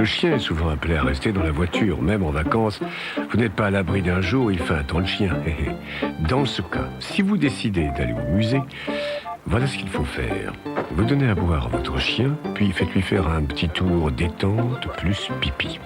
Le chien est souvent appelé à rester dans la voiture, même en vacances. Vous n'êtes pas à l'abri d'un jour, il fait un temps le chien. Dans ce cas, si vous décidez d'aller au musée, voilà ce qu'il faut faire. Vous donnez à boire à votre chien, puis faites-lui faire un petit tour détente plus pipi.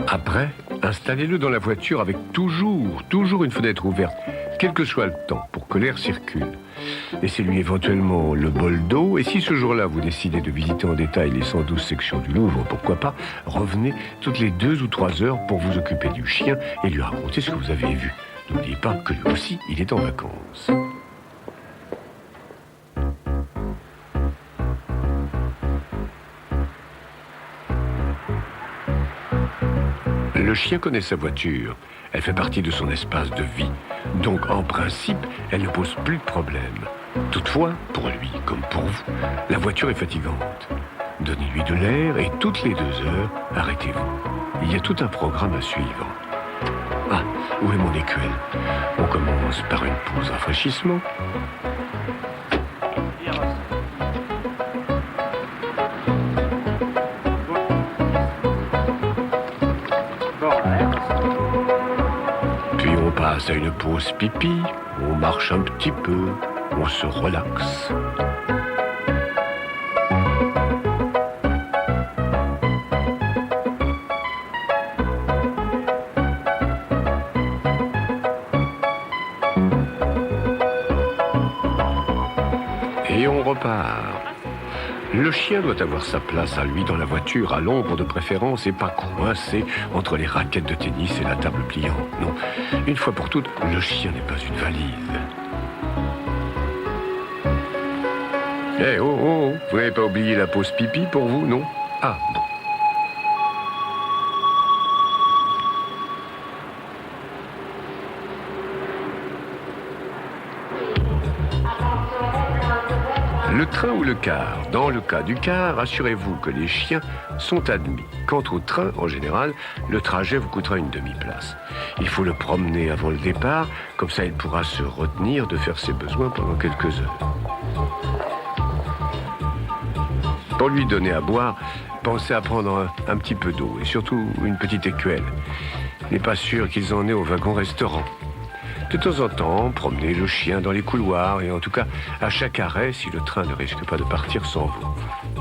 Après, installez-le dans la voiture avec toujours une fenêtre ouverte, quel que soit le temps, pour que l'air circule. Laissez-lui éventuellement le bol d'eau, et si ce jour-là vous décidez de visiter en détail les 112 sections du Louvre, pourquoi pas, revenez toutes les 2 ou 3 heures pour vous occuper du chien et lui raconter ce que vous avez vu. N'oubliez pas que lui aussi, il est en vacances. Le chien connaît sa voiture, elle fait partie de son espace de vie, donc en principe, elle ne pose plus de problème. Toutefois, pour lui comme pour vous, la voiture est fatigante. Donnez-lui de l'air et toutes les 2 heures, arrêtez-vous. Il y a tout un programme à suivre. Ah, où est mon écuelle? On commence par une pause rafraîchissement. Puis on passe à une pause pipi, on marche un petit peu, on se relaxe. Et on repart. Le chien doit avoir sa place à lui dans la voiture, à l'ombre de préférence, et pas coincé entre les raquettes de tennis et la table pliante. Non, une fois pour toutes, le chien n'est pas une valise. Eh oh, vous n'avez pas oublié la pause pipi pour vous, non? Ah, bon. Le train ou le car? Dans le cas du car, assurez-vous que les chiens sont admis. Quant au train, en général, le trajet vous coûtera une demi-place. Il faut le promener avant le départ, comme ça il pourra se retenir de faire ses besoins pendant quelques heures. Pour lui donner à boire, pensez à prendre un petit peu d'eau et surtout une petite écuelle. Il n'est pas sûr qu'ils en aient au wagon-restaurant. De temps en temps, promenez le chien dans les couloirs et en tout cas à chaque arrêt si le train ne risque pas de partir sans vous.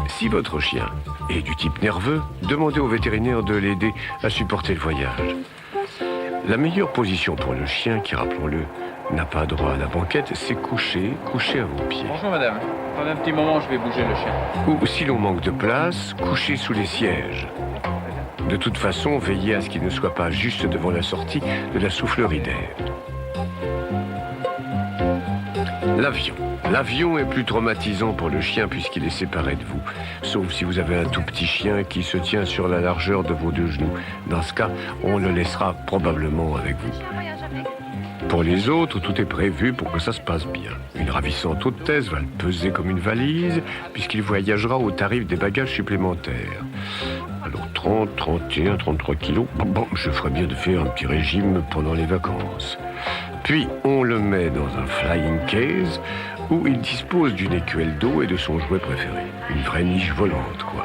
Si votre chien est du type nerveux, demandez au vétérinaire de l'aider à supporter le voyage. La meilleure position pour le chien, qui rappelons-le, n'a pas droit à la banquette, c'est coucher à vos pieds. Bonjour madame, pendant un petit moment je vais bouger le chien. Ou si l'on manque de place, couchez sous les sièges. De toute façon, veillez à ce qu'il ne soit pas juste devant la sortie de la soufflerie d'air. L'avion est plus traumatisant pour le chien puisqu'il est séparé de vous. Sauf si vous avez un tout petit chien qui se tient sur la largeur de vos 2 genoux. Dans ce cas, on le laissera probablement avec vous. Pour les autres, tout est prévu pour que ça se passe bien. Une ravissante hôtesse va le peser comme une valise puisqu'il voyagera au tarif des bagages supplémentaires. Alors 30, 31, 33 kilos, bon, je ferais bien de faire un petit régime pendant les vacances. Puis on le met dans un flying case où il dispose d'une écuelle d'eau et de son jouet préféré. Une vraie niche volante, quoi.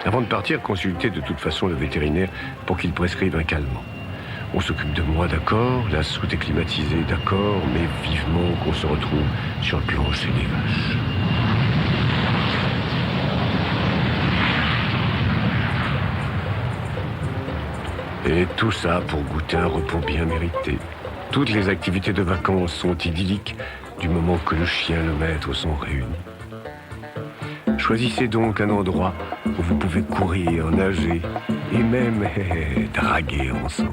Avant de partir, consultez de toute façon le vétérinaire pour qu'il prescrive un calmant. On s'occupe de moi, d'accord, la soute est climatisée, d'accord, mais vivement qu'on se retrouve sur le plancher des vaches. Et tout ça pour goûter un repos bien mérité. Toutes les activités de vacances sont idylliques du moment que le chien et le maître sont réunis. Choisissez donc un endroit où vous pouvez courir, nager et même draguer ensemble.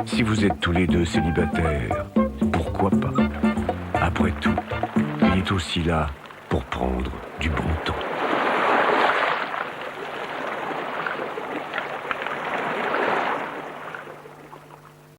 Si vous êtes tous les 2 célibataires, pourquoi pas? Après tout, il est aussi là pour prendre du bon temps.